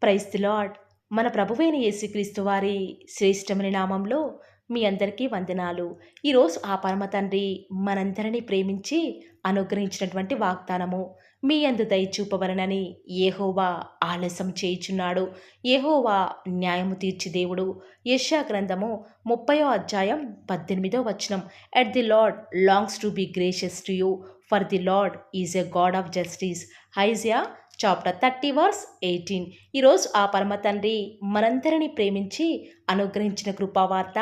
Praise the lord. మన ప్రభువైన యేసుక్రీస్తు వారి శ్రేష్టమైన నామంలో మీ అందరికీ వందనాలు. ఈరోజు ఆ పరమ తండ్రి మనందరినీ ప్రేమించి అనుగ్రహించినటువంటి వాగ్దానము, మీ యందు దయ చూపవలెనని యెహోవా ఆలస్యం చేయుచున్నాడు. యెహోవా న్యాయము తీర్చు దేవుడు. యెషయా గ్రంథము 30వ అధ్యాయం 18వ వచనం. Yet the Lord longs to be gracious to you, for the Lord is a God of justice. Isaiah chapter 30 verse 18. ఈరోజు ఆ పరమ తండ్రి మనందరినీ ప్రేమించి అనుగ్రహించిన కృపావార్త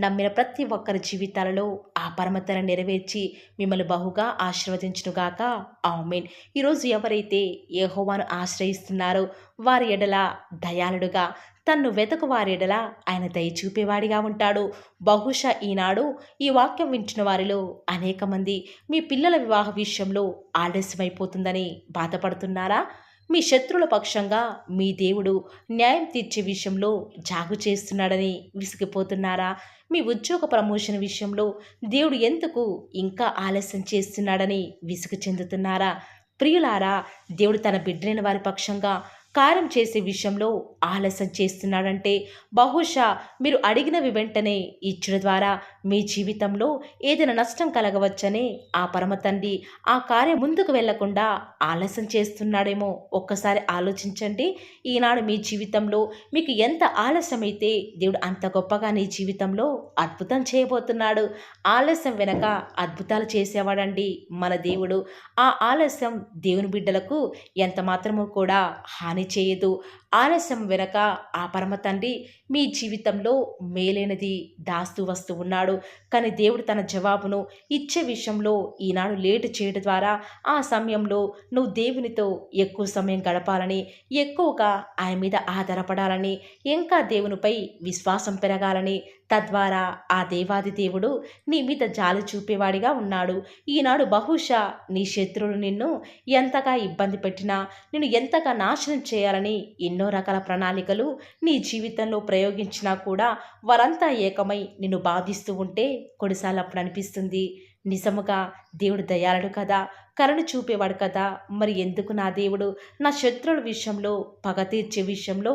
నమ్మిన ప్రతి ఒక్కరి జీవితాలలో ఆ పరమ తండ్రి నెరవేర్చి మిమ్మల్ని బహుగా ఆశీర్వదించునుగాక. ఆమేన్. ఈరోజు ఎవరైతే యెహోవాను ఆశ్రయిస్తున్నారో వారి ఎడల దయాళుడుగా, తన్ను వెతకు వారి ఎడల ఆయన దయ చూపేవాడిగా ఉంటాడు. బహుశా ఈనాడు ఈ వాక్యం వింటున్న వారిలో అనేక మంది మీ పిల్లల వివాహ విషయంలో ఆలస్యమైపోతుందని బాధపడుతున్నారా? మీ శత్రువుల పక్షంగా మీ దేవుడు న్యాయం తీర్చే విషయంలో జాగు చేస్తున్నాడని విసిగిపోతున్నారా? మీ ఉద్యోగ ప్రమోషన్ విషయంలో దేవుడు ఎందుకు ఇంకా ఆలస్యం చేస్తున్నాడని విసుగు చెందుతున్నారా? ప్రియులారా, దేవుడు తన బిడ్డలైన వారి పక్షంగా కార్యం చేసే విషయంలో ఆలస్యం చేస్తున్నాడంటే బహుశా మీరు అడిగినవి వెంటనే ఇచ్చడం ద్వారా మీ జీవితంలో ఏదైనా నష్టం కలగవచ్చనే ఆ పరమ తండ్రి ఆ కార్యం ముందుకు వెళ్లకుండా ఆలస్యం చేస్తున్నాడేమో ఒక్కసారి ఆలోచించండి. ఈనాడు మీ జీవితంలో మీకు ఎంత ఆలస్యమైతే దేవుడు అంత గొప్పగా నీ జీవితంలో అద్భుతం చేయబోతున్నాడు. ఆలస్యం వెనక అద్భుతాలు చేసేవాడండి మన దేవుడు. ఆ ఆలస్యం దేవుని బిడ్డలకు ఎంత మాత్రమూ కూడా హాని చేయదు. ఆలస్యం వెనక ఆ పరమ తండ్రి మీ జీవితంలో మేలైనది దాస్తూ వస్తూ ఉన్నాడు. కానీ దేవుడు తన జవాబును ఇచ్చే విషయంలో ఈనాడు లేటు చేయడం ద్వారా ఆ సమయంలో నువ్వు దేవునితో ఎక్కువ సమయం గడపాలని, ఎక్కువగా ఆయన మీద ఆధారపడాలని, ఇంకా దేవునిపై విశ్వాసం పెరగాలని, తద్వారా ఆ దేవాది దేవుడు నీ మీద జాలి చూపేవాడిగా ఉన్నాడు. ఈనాడు బహుశా నీ శత్రువులు నిన్ను ఎంతగా ఇబ్బంది పెట్టినా, నిన్ను ఎంతగా నాశనం చేయాలని ఎన్నో రకాల ప్రణాళికలు నీ జీవితంలో ప్రయోగించినా కూడా వారంతా ఏకమై నిన్ను బాధిస్తూ ఉంటే కొన్నిసార్లు అప్పుడు అనిపిస్తుంది, నిజముగా దేవుడు దయాళుడు కదా, కరుణ చూపేవాడు కదా, మరి ఎందుకు నా దేవుడు నా శత్రువుల విషయంలో, పగ తీర్చే విషయంలో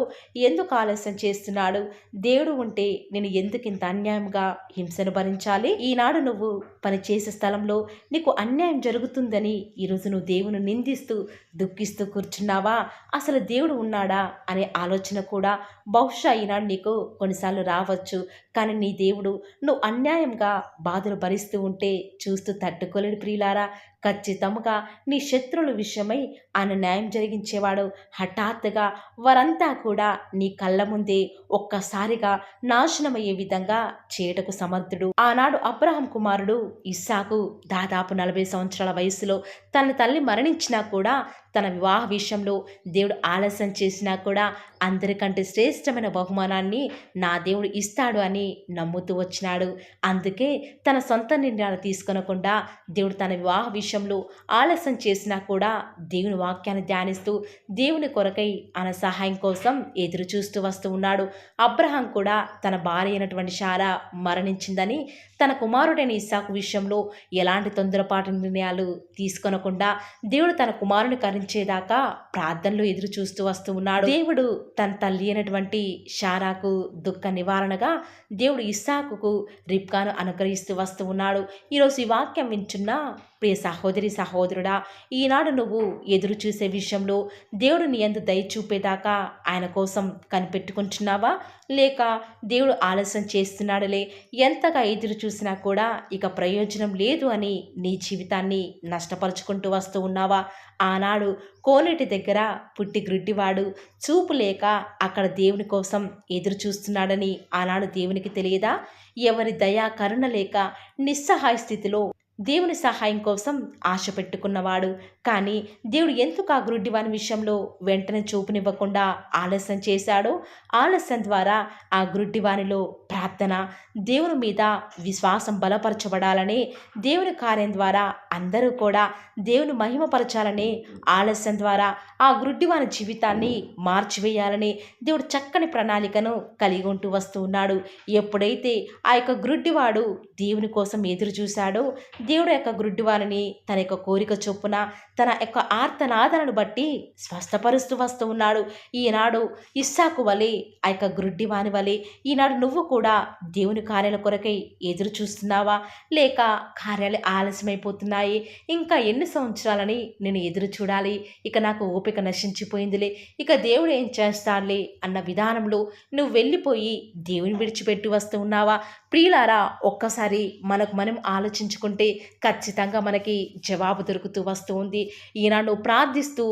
ఎందుకు ఆలస్యం చేస్తున్నాడు? దేవుడు ఉంటే నేను ఎందుకు ఇంత అన్యాయంగా హింసను భరించాలి? ఈనాడు నువ్వు పనిచేసే స్థలంలో నీకు అన్యాయం జరుగుతుందని ఈరోజు నువ్వు దేవుని నిందిస్తూ దుఃఖిస్తూ కూర్చున్నావా? అసలు దేవుడు ఉన్నాడా అనే ఆలోచన కూడా బహుశా ఈనాడు నీకు కొన్నిసార్లు రావచ్చు. కానీ నీ దేవుడు నువ్వు అన్యాయంగా బాధలు భరిస్తూ ఉంటే చూస్తూ తట్టుకోలేడు ప్రియులారా. ఖచ్చితంగా నీ శత్రువుల విషయమై ఆయన న్యాయం జరిగించేవాడు. హఠాత్తుగా వారంతా కూడా నీ కళ్ళ ముందే ఒక్కసారిగా నాశనమయ్యే విధంగా చేయటకు సమర్థుడు. ఆనాడు అబ్రహాం కుమారుడు ఇస్సాకు దాదాపు 40 సంవత్సరాల వయసులో తన తల్లి మరణించినా కూడా తన వివాహ విషయంలో దేవుడు ఆలస్యం చేసినా కూడా అందరికంటే శ్రేష్టమైన బహుమానాన్ని నా దేవుడు ఇస్తాడు అని నమ్ముతూ వచ్చినాడు. అందుకే తన సొంత నిర్ణయాలు తీసుకొనకుండా దేవుడు తన వివాహ విషయంలో ఆలస్యం చేసినా కూడా దేవుని వాక్యాన్ని ధ్యానిస్తూ దేవుని కొరకై ఆయన సహాయం కోసం ఎదురు చూస్తూ వస్తూ ఉన్నాడు. అబ్రహాం కూడా తన భార్య అయినటువంటి శారా మరణించిందని తన కుమారుడైన ఇస్సాకు విషయంలో ఎలాంటి తొందరపాటు నిర్ణయాలు తీసుకొనకుండా దేవుడు తన కుమారుని కరించేదాకా ప్రార్థనలు ఎదురు చూస్తూ వస్తూ ఉన్నాడు. దేవుడు తన తల్లి అయినటువంటి శారాకు దుఃఖ నివారణగా దేవుడు ఇస్సాకుకు రిబ్కాను అనుగ్రహిస్తూ వస్తూ ఉన్నాడు. ఈరోజు ఈ వాక్యం వింటున్న ప్రియ సహోదరి సహోదరుడా, ఈనాడు నువ్వు ఎదురు చూసే విషయంలో దేవుడు నీ యందు దయ చూపేదాకా ఆయన కోసం కనిపెట్టుకుంటున్నావా? లేక దేవుడు ఆలస్యం చేస్తున్నాడులే, ఎంతగా ఎదురు చూసినా కూడా ఇక ప్రయోజనం లేదు అని నీ జీవితాన్ని నష్టపరుచుకుంటూ వస్తూ ఉన్నావా? ఆనాడు కోనేటి దగ్గర పుట్టి గ్రుడ్డివాడు చూపు లేక అక్కడ దేవుని కోసం ఎదురు చూస్తున్నాడని ఆనాడు దేవునికి తెలియదా? ఎవరి దయా కరుణ లేక నిస్సహాయ స్థితిలో దేవుని సహాయం కోసం ఆశ పెట్టుకున్నవాడు. కానీ దేవుడు ఎందుకు ఆ గ్రుడ్డివాని విషయంలో వెంటనే చూపునివ్వకుండా ఆలస్యం చేశాడో, ఆలస్యం ద్వారా ఆ గ్రుడ్డివానిలో ప్రార్థన, దేవుని మీద విశ్వాసం బలపరచబడాలని, దేవుని కార్యం ద్వారా అందరూ కూడా దేవుని మహిమపరచాలని, ఆలస్యం ద్వారా ఆ గ్రుడ్డివాని జీవితాన్ని మార్చివేయాలని దేవుడు చక్కని ప్రణాళికను కలిగి ఉంటూ వస్తూ ఉన్నాడు. ఎప్పుడైతే ఆ యొక్క గ్రుడ్డివాడు దేవుని కోసం ఎదురు చూశాడో దేవుడు యొక్క గ్రుడ్డివారిని తన యొక్క కోరిక చొప్పున తన యొక్క ఆర్తనాదనను బట్టి స్వస్థపరుస్తూ వస్తూ ఉన్నాడు. ఈనాడు ఇస్సాకు వలె ఆ యొక్క గ్రుడ్డివాని వలె ఈనాడు నువ్వు కూడా దేవుని కార్యాల కొరకై ఎదురు చూస్తున్నావా? లేక కార్యాలు ఆలస్యమైపోతున్నాయి, ఇంకా ఎన్ని సంవత్సరాలని నేను ఎదురు చూడాలి, ఇక నాకు ఓపిక నశించిపోయిందిలే, ఇక దేవుడు ఏం చేస్తాడులే అన్న విధానంలో నువ్వు వెళ్ళిపోయి దేవుని విడిచిపెట్టి వస్తూ ఉన్నావా? ప్రియులారా, ఒక్కసారి మనకు మనం ఆలోచించుకుంటే ఖచ్చితంగా మనకి జవాబు దొరుకుతూ వస్తూ ఉంది. ఈనాడు నువ్వు ప్రార్థిస్తూ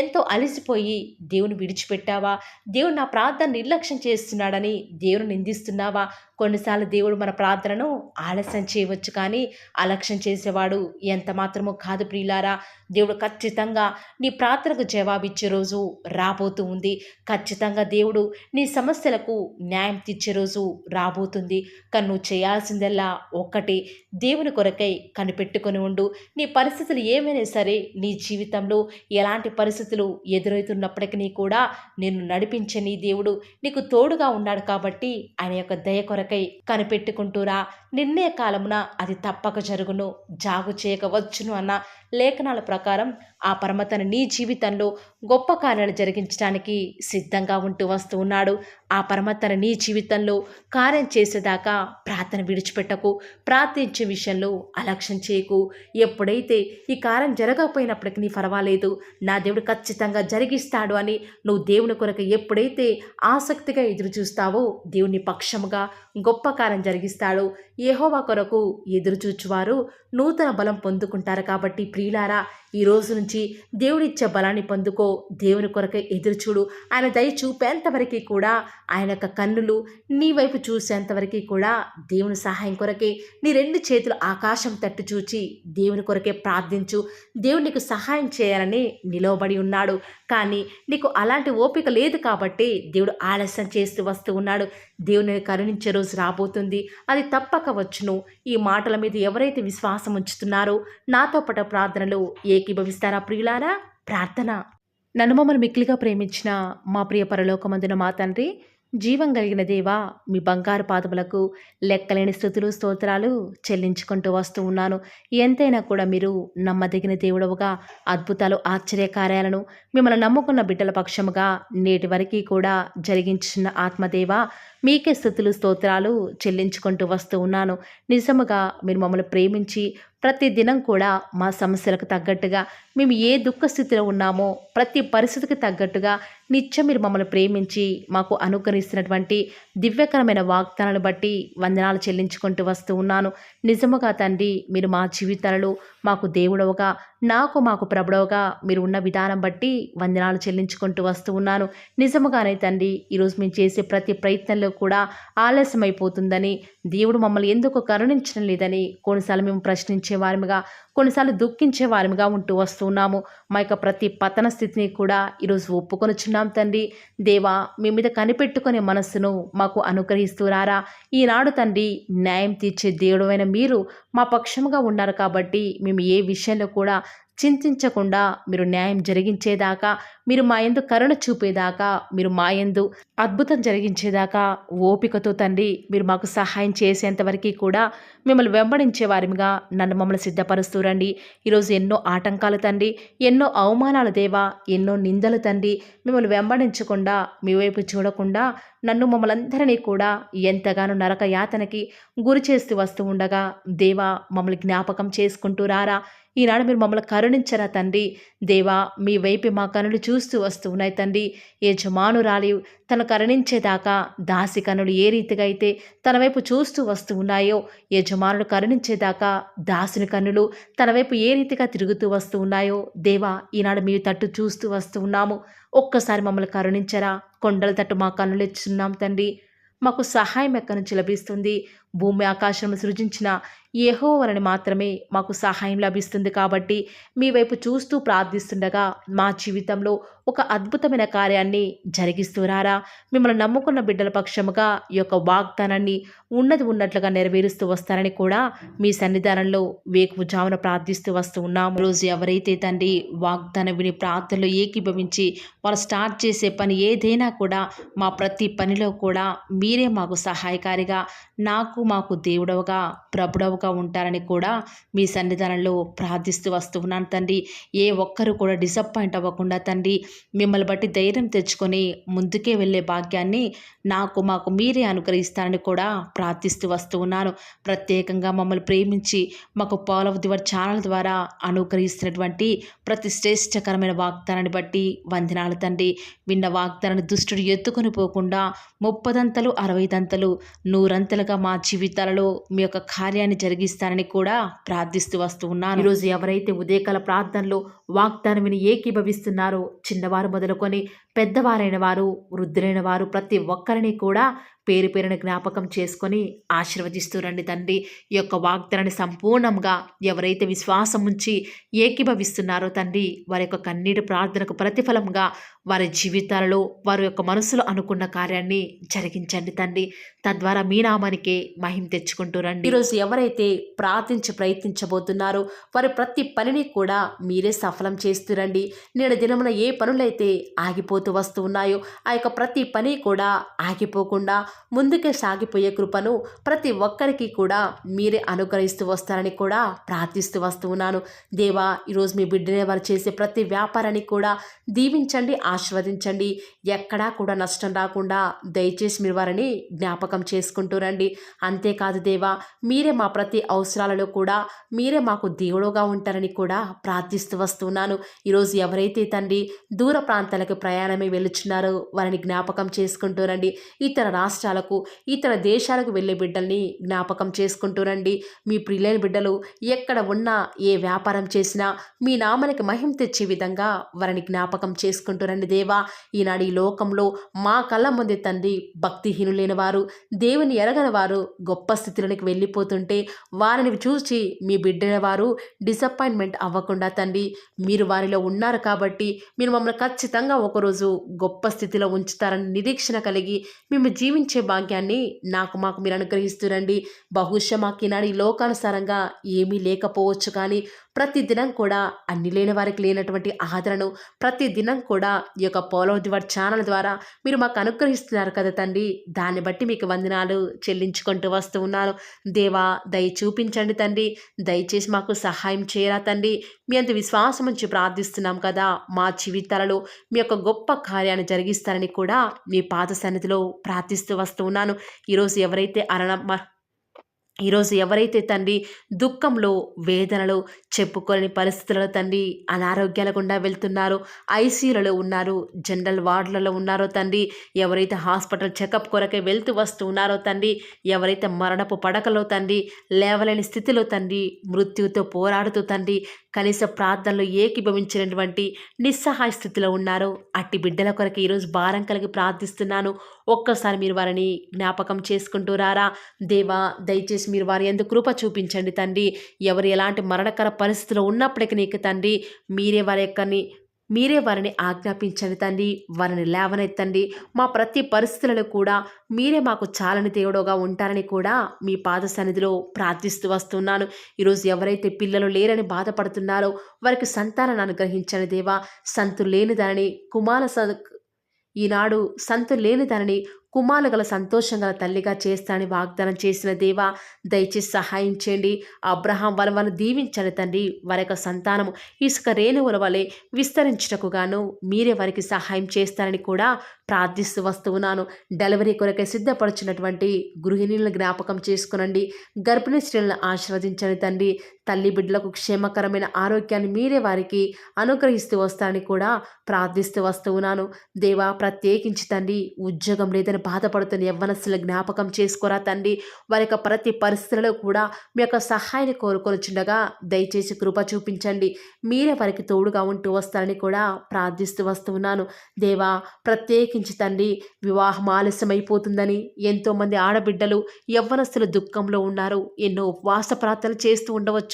ఎంతో అలసిపోయి దేవుని విడిచిపెట్టావా? దేవుడు నా ప్రార్థన నిర్లక్ష్యం చేస్తున్నాడని దేవుని నిందిస్తున్నావా? కొన్నిసార్లు దేవుడు మన ప్రార్థనను ఆలస్యం చేయవచ్చు, కానీ అలక్ష్యం చేసేవాడు ఎంత మాత్రమో కాదు ప్రియులారా. దేవుడు ఖచ్చితంగా నీ ప్రార్థనకు జవాబిచ్చే రోజు రాబోతూ ఉంది. ఖచ్చితంగా దేవుడు నీ సమస్యలకు న్యాయం తీర్చే రోజు రాబోతుంది. కానీ నువ్వు చేయాల్సిందల్లా ఒక్కటి, దేవుని కొరకై కనిపెట్టుకొని ఉండు. నీ పరిస్థితులు ఏమైనా సరే, నీ జీవితంలో ఎలాంటి పరిస్థితులు ఎదురవుతున్నప్పటికీ కూడా నిన్ను నడిపించే నీ దేవుడు నీకు తోడుగా ఉన్నాడు. కాబట్టి ఆయన యొక్క దయ కొరకై కనిపెట్టుకుంటూరా. నిర్ణయ కాలమున అది తప్పక జరుగును, జాగు చేయకవచ్చును అన్న లేఖనాల ప్రకారం ఆ పరమతను నీ జీవితంలో గొప్ప కార్యాలు జరిగించడానికి సిద్ధంగా ఉంటూ వస్తూ ఉన్నాడు. ఆ పరమతను నీ జీవితంలో కార్యం చేసేదాకా ప్రార్థన విడిచిపెట్టకు. ప్రార్థించే విషయంలో అలక్ష్యం చేయకు. ఎప్పుడైతే ఈ కార్యం జరగకపోయినప్పటికీ నీ పర్వాలేదు, నా దేవుడు ఖచ్చితంగా జరిగిస్తాడు అని నువ్వు దేవుని కొరకు ఎప్పుడైతే ఆసక్తిగా ఎదురు చూస్తావో దేవుని పక్షముగా గొప్ప కార్యం జరిగిస్తాడు. యెహోవా కొరకు ఎదురు చూచువారు నూతన బలం పొందుకుంటారు. కాబట్టి ప్రియులారా, ఈ రోజు నుంచి దేవుడిచ్చే బలాన్ని పొందుకో. దేవుని కొరకే ఎదురు చూడు. ఆయన దయ చూపేంతవరకు కూడా, ఆయన యొక్క కన్నులు నీ వైపు చూసేంతవరకు కూడా దేవుని సహాయం కొరకే నీ రెండు చేతులు ఆకాశం తట్టు చూచి దేవుని కొరకే ప్రార్థించు. దేవుడు నీకు సహాయం చేయాలని నిలవబడి ఉన్నాడు. కానీ నీకు అలాంటి ఓపిక లేదు కాబట్టి దేవుడు ఆలస్యం చేస్తూ వస్తూ ఉన్నాడు. దేవుని కరుణించే రోజు రాబోతుంది, అది తప్పక వచ్చును. ఈ మాటల మీద ఎవరైతే విశ్వాసం ఉంచుతున్నారో నాతో పాటు ప్రార్థనలో ఏకీభవిస్తారా ప్రియులారా? ప్రార్థన. నన్ను మమ్మల్ని మిక్కిలిగా ప్రేమించిన మా ప్రియ పరలోకమందున మా తండ్రి, జీవం కలిగిన దేవా, మీ బంగారు పాదములకు లెక్కలేని స్తుతులు స్తోత్రాలు చెల్లించుకుంటూ వస్తూ ఉన్నాను. ఎంతైనా కూడా మీరు నమ్మదగిన దేవుడవుగా అద్భుతాలు ఆశ్చర్యకార్యాలను మిమ్మల్ని నమ్ముకున్న బిడ్డల పక్షముగా నేటి వరకు కూడా జరిగించిన ఆత్మదేవ, మీకే స్తుతులు స్తోత్రాలు చెల్లించుకుంటూ వస్తూ ఉన్నాను. నిజముగా మీరు మమ్మల్ని ప్రేమించి ప్రతి దినం కూడా మా సమస్యలకు తగ్గట్టుగా, మేము ఏ దుఃఖ స్థితిలో ఉన్నామో ప్రతి పరిస్థితికి తగ్గట్టుగా నిత్యం మీరు మమ్మల్ని ప్రేమించి మాకు అనుగ్రహిస్తున్నటువంటి దివ్యకరమైన వాగ్దానాలను బట్టి వందనాలు చెల్లించుకుంటూ వస్తూ ఉన్నాను. నిజముగా తండ్రి, మీరు మా జీవితాలలో మాకు దేవుడవుగా, మాకు ప్రభుడవుగా మీరు ఉన్న విధానం బట్టి వందనాలు చెల్లించుకుంటూ వస్తూ ఉన్నాను. నిజముగానే తండ్రి, ఈరోజు మేము చేసే ప్రతి ప్రయత్నంలో కూడా ఆలస్యమైపోతుందని, దేవుడు మమ్మల్ని ఎందుకు కరుణించడం లేదని కొన్నిసార్లు మేము ప్రశ్నించే వారిగా, కొన్నిసార్లు దుఃఖించే వారిగా ఉంటూ వస్తున్నాము. మా యొక్క ప్రతి పతన స్థితిని కూడా ఈరోజు ఒప్పుకొనుచున్నాం తండ్రి. దేవా, మీ మీద కనిపెట్టుకునే మనస్సును మాకు అనుగ్రహిస్తూరారా. ఈనాడు తండ్రి, న్యాయం తీర్చే దేవుడైన మీరు మా పక్షముగా ఉన్నారు కాబట్టి మేము ఏ విషయంలో కూడా చింతించకుండా మీరు న్యాయం జరిగించేదాకా, మీరు మా యందు కరుణ చూపేదాకా, మీరు మా యందు అద్భుతం జరిగించేదాకా ఓపికతో తండ్రి మీరు మాకు సహాయం చేసేంతవరకు కూడా మిమ్మల్ని వెంబడించే వారిగా మమ్మల్ని సిద్ధపరుస్తూ రండి. ఈరోజు ఎన్నో ఆటంకాలు తండ్రి, ఎన్నో అవమానాలు దేవా, ఎన్నో నిందలు తండ్రి, మిమ్మల్ని వెంబడించకుండా, మీ వైపు చూడకుండా మమ్మల్ని అందరినీ కూడా ఎంతగానో నరక యాతనకి గురి చేస్తూ వస్తూ ఉండగా దేవా, మమ్మల్ని జ్ఞాపకం చేసుకుంటూ రారా. ఈనాడు మీరు మమ్మల్ని కరుణించరా తండ్రి. దేవా, మీ వైపు మా కనులు చూస్తూ వస్తూ ఉన్నాయి తండ్రి. యజమానురాలి తను కరుణించేదాకా దాసి కనులు ఏ రీతిగా అయితే తన వైపు చూస్తూ వస్తూ ఉన్నాయో, యజమానుడు కరుణించేదాకా దాసుని కన్నులు తన వైపు ఏ రీతిగా తిరుగుతూ వస్తూ ఉన్నాయో దేవా, ఈనాడు మీ తట్టు చూస్తూ వస్తూ ఉన్నాము. ఒక్కసారి మమ్మల్ని కరుణించరా. కొండల తట్టు మా కన్నులు ఇచ్చున్నాం తండ్రి. మాకు సహాయం ఎక్కడి నుంచి లభిస్తుంది? భూమి ఆకాశం సృజించిన యెహోవాని మాత్రమే మాకు సహాయం లభిస్తుంది. కాబట్టి మీ వైపు చూస్తూ ప్రార్థిస్తుండగా మా జీవితంలో ఒక అద్భుతమైన కార్యాన్ని జరిగిస్తూ రారా. మిమ్మల్ని నమ్ముకున్న బిడ్డల పక్షముగా ఈ యొక్క వాగ్దానాన్ని ఉన్నట్లుగా నెరవేరుస్తూ వస్తారని కూడా మీ సన్నిధానంలో వేకువజామున ప్రార్థిస్తూ వస్తూ ఉన్నాం. రోజు ఎవరైతే తండ్రి వాగ్దానం విని ప్రార్థనలో ఏకీభవించి వారు స్టార్ట్ చేసే పని ఏదైనా కూడా, మా ప్రతి పనిలో కూడా మీరే మాకు సహాయకారిగా, నాకు మాకు దేవుడవుగా ప్రభుడవుగా ఉంటారని కూడా మీ సన్నిధానంలో ప్రార్థిస్తూ వస్తూ ఉన్నాను తండ్రి. ఏ ఒక్కరు కూడా డిసప్పాయింట్ అవ్వకుండా తండ్రి మిమ్మల్ని బట్టి ధైర్యం తెచ్చుకొని ముందుకే వెళ్ళే భాగ్యాన్ని మాకు మీరే అనుగ్రహిస్తారని కూడా ప్రార్థిస్తూ వస్తూ ఉన్నాను. ప్రత్యేకంగా మమ్మల్ని ప్రేమించి మాకు Paul of the word channel ద్వారా అనుగ్రహిస్తున్నటువంటి ప్రతి శ్రేష్టకరమైన వాగ్దానాన్ని బట్టి వందనాలు తండ్రి. విన్న వాగ్దానాన్ని దుష్టుడు ఎత్తుకొని పోకుండా 30 60 100 మా జీవితాలలో మీ యొక్క కార్యాన్ని జరిగిస్తారని కూడా ప్రార్థిస్తూ వస్తూ ఉన్నాను. ఈరోజు ఎవరైతే ఉదయకాల ప్రార్థనలో వాగ్దానం విని ఏకీభవిస్తున్నారో చిన్నవారు మొదలుకొని పెద్దవారైన వారు వృద్ధులైన వారు ప్రతి ఒక్కరిని కూడా పేరు పేరున జ్ఞాపకం చేసుకొని ఆశీర్వదిస్తూ రండి తండ్రి. ఈ యొక్క వాగ్దానాన్ని సంపూర్ణంగా ఎవరైతే విశ్వాసం ఉంచి ఏకీభవిస్తున్నారో తండ్రి వారి యొక్క కన్నీటి ప్రార్థనకు ప్రతిఫలంగా వారి జీవితాలలో వారి యొక్క మనసులో అనుకున్న కార్యాన్ని జరిగించండి తండ్రి. తద్వారా మీ నామానికి మహిమ తెచ్చుకుంటూ రండి. ఈరోజు ఎవరైతే ప్రయత్నించబోతున్నారో వారి ప్రతి పనిని కూడా మీరే సఫలం చేస్తురండి. నేడు దినమున ఏ పనులైతే ఆగిపోతూ వస్తూ ఉన్నాయో ఆ యొక్క ప్రతి పని కూడా ఆగిపోకుండా ముందుకే సాగిపోయే కృపను ప్రతి ఒక్కరికి కూడా మీరే అనుగ్రహిస్తూ వస్తారని కూడా ప్రార్థిస్తూ వస్తూ ఉన్నాను. దేవా, ఈరోజు మీ బిడ్డనే వారు చేసే ప్రతి వ్యాపారాన్ని కూడా దీవించండి, ఆశీర్వదించండి. ఎక్కడా కూడా నష్టం రాకుండా దయచేసి మీరు వారిని జ్ఞాపకం చేసుకుంటూ రండి. అంతేకాదు దేవా, మీరే మా ప్రతి అవసరాలలో కూడా మీరే మాకు దేవుడుగా ఉంటారని కూడా ప్రార్థిస్తూ వస్తున్నాను. ఈరోజు ఎవరైతే తండ్రి దూర ప్రాంతాలకు ప్రయాణమే వెళ్ళుచున్నారో వారిని జ్ఞాపకం చేసుకుంటూ రండి. ఇతర రాష్ట్రాలకు ఇతర దేశాలకు వెళ్ళే బిడ్డల్ని జ్ఞాపకం చేసుకుంటూ రండి. మీ ప్రియులైన బిడ్డలు ఎక్కడ ఉన్నా ఏ వ్యాపారం చేసినా మీ నామానికి మహిమ తెచ్చే విధంగా వారిని జ్ఞాపకం చేసుకుంటూ రండి దేవా. ఈనాడు ఈ లోకంలో మా కళ్ళ ముందే తండ్రి భక్తిహీనులైన వారు, దేవుని ఎరగని వారు గొప్ప స్థితిలోనికి వెళ్ళిపోతుంటే వారిని చూసి మీ బిడ్డల వారు డిసప్పాయింట్మెంట్ అవ్వకుండా తండ్రి మీరు వారిలో ఉన్నారు కాబట్టి మీరు మమ్మల్ని ఖచ్చితంగా ఒకరోజు గొప్ప స్థితిలో ఉంచుతారని నిరీక్షణ కలిగి మేము జీవించే భాగ్యాన్ని మాకు మీరు అనుగ్రహిస్తురండి. బహుశా మాకు ఈనాడు ఈ లోకానుసారంగా ఏమీ లేకపోవచ్చు, కానీ ప్రతిదినం కూడా అన్ని లేని వారికి లేనటువంటి ఆదరణను ప్రతిదినం కూడా ఈ యొక్క Paul of the word channel ద్వారా మీరు మాకు అనుగ్రహిస్తున్నారు కదా తండ్రి. దాన్ని బట్టి మీకు వందనాలు చెల్లించుకుంటూ వస్తూ ఉన్నాను. దేవా, దయ చూపించండి తండ్రి. దయచేసి మాకు సహాయం చేయరా తండ్రి. మీ అంత విశ్వాసం నుంచి ప్రార్థిస్తున్నాం కదా, మా జీవితాలలో మీ యొక్క గొప్ప కార్యాన్ని జరిగిస్తారని కూడా మీ పాద సన్నిధిలో ప్రార్థిస్తూ వస్తూ ఉన్నాను. ఈరోజు ఎవరైతే తండ్రి దుఃఖంలో వేదనలో చెప్పుకోలేని పరిస్థితులలో తండ్రి అనారోగ్యాల గుండా వెళ్తున్నారో, ఐసీయూలలో ఉన్నారు, జనరల్ వార్డులలో ఉన్నారో తండ్రి, ఎవరైతే హాస్పిటల్ చెకప్ కొరకే వెళ్తూ వస్తూ ఉన్నారో తండ్రి, ఎవరైతే మరణపు పడకలో తండ్రి లేవలేని స్థితిలో తండ్రి మృత్యుతో పోరాడుతూ తండ్రి కనీస ప్రార్థనలో ఏకీభవించినటువంటి నిస్సహాయ స్థితిలో ఉన్నారో అట్టి బిడ్డల కొరకు ఈరోజు భారం కలిగి ప్రార్థిస్తున్నాను. ఒక్కసారి మీరు వారిని జ్ఞాపకం చేసుకుంటూ రారా దేవా. దయచేసి మీరు వారి యందు కృప చూపించండి తండ్రి. ఎవరు ఎలాంటి మరణకర పరిస్థితిలో ఉన్నప్పటికీ నీకు తండ్రి మీరే వారిని ఆజ్ఞాపించండి తండ్రి. వారిని లేవనెత్తండి. మా ప్రతి పరిస్థితులలో కూడా మీరే మాకు చాలని దేవుడుగా ఉంటారని కూడా మీ పాద సన్నిధిలో ప్రార్థిస్తూ వస్తున్నాను. ఈరోజు ఎవరైతే పిల్లలు లేరని బాధపడుతున్నారో వారికి సంతానాన్ని అనుగ్రహించండి దేవా. ఈనాడు సంతు లేని దానిని కుమారులు గల సంతోషం గల తల్లిగా చేస్తానని వాగ్దానం చేసిన దేవా, దయచేసి సహాయం చేయండి. అబ్రహాం వలన దీవించండి తండ్రి. వారి యొక్క సంతానము ఇసుక రేణువుల వలె విస్తరించుటకు గాను మీరే వారికి సహాయం చేస్తారని కూడా ప్రార్థిస్తూ వస్తూ ఉన్నాను. డెలివరీ కొరకే సిద్ధపడుచున్నటువంటి గృహిణులను జ్ఞాపకం చేసుకునండి. గర్భిణీ స్త్రీలను ఆశీర్వదించండి తండ్రి. తల్లి బిడ్డలకు క్షేమకరమైన ఆరోగ్యాన్ని మీరే వారికి అనుగ్రహిస్తూ వస్తారని కూడా ప్రార్థిస్తూ వస్తూ ఉన్నాను. దేవా, ప్రత్యేకించి తండ్రి ఉద్యోగం లేదని బాధపడుతున్న యవ్వనస్తుల జ్ఞాపకం చేసుకోరా తండ్రి. వారి యొక్క ప్రతి పరిస్థితులలో కూడా మీ యొక్క సహాయాన్ని కోరుకొనిచుండగా దయచేసి కృప చూపించండి. మీరే వారికి తోడుగా ఉంటూ వస్తారని కూడా ప్రార్థిస్తూ వస్తూ ఉన్నాను. దేవా, ప్రత్యేకించి తండ్రి వివాహం ఆలస్యమైపోతుందని ఎంతోమంది ఆడబిడ్డలు యవ్వనస్తులు దుఃఖంలో ఉన్నారు. ఎన్నో ఉపవాస ప్రార్థనలు చేస్తూ ఉండవచ్చు.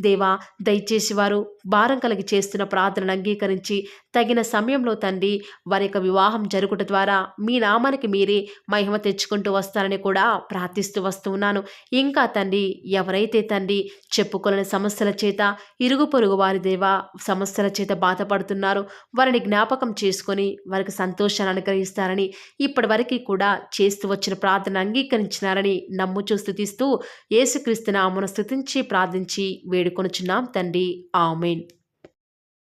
దేవా, దయచేసి వారు భారం కలిగి చేస్తున్న ప్రార్థనను అంగీకరించి తగిన సమయంలో తండ్రి వారి యొక్క వివాహం జరుగుట ద్వారా మీ నామానికి మీరే మహిమ తెచ్చుకుంటూ వస్తారని కూడా ప్రార్థిస్తూ వస్తూ ఉన్నాను. ఇంకా తండ్రి ఎవరైతే తండ్రి చెప్పుకోలేని సమస్యల చేత ఇరుగు పొరుగు వారి దేవా సమస్యల చేత బాధపడుతున్నారో వారిని జ్ఞాపకం చేసుకొని వారికి సంతోషాన్ని అనుగ్రహిస్తారని, ఇప్పటివరకు కూడా చేస్తూ వచ్చిన ప్రార్థన అంగీకరించినారని నమ్ముచూ స్తుతిస్తూ యేసుక్రీస్తు నామమున స్తుతించి ప్రార్థించి వేడుకొనుచున్నాం తండ్రి. ఆమేన్.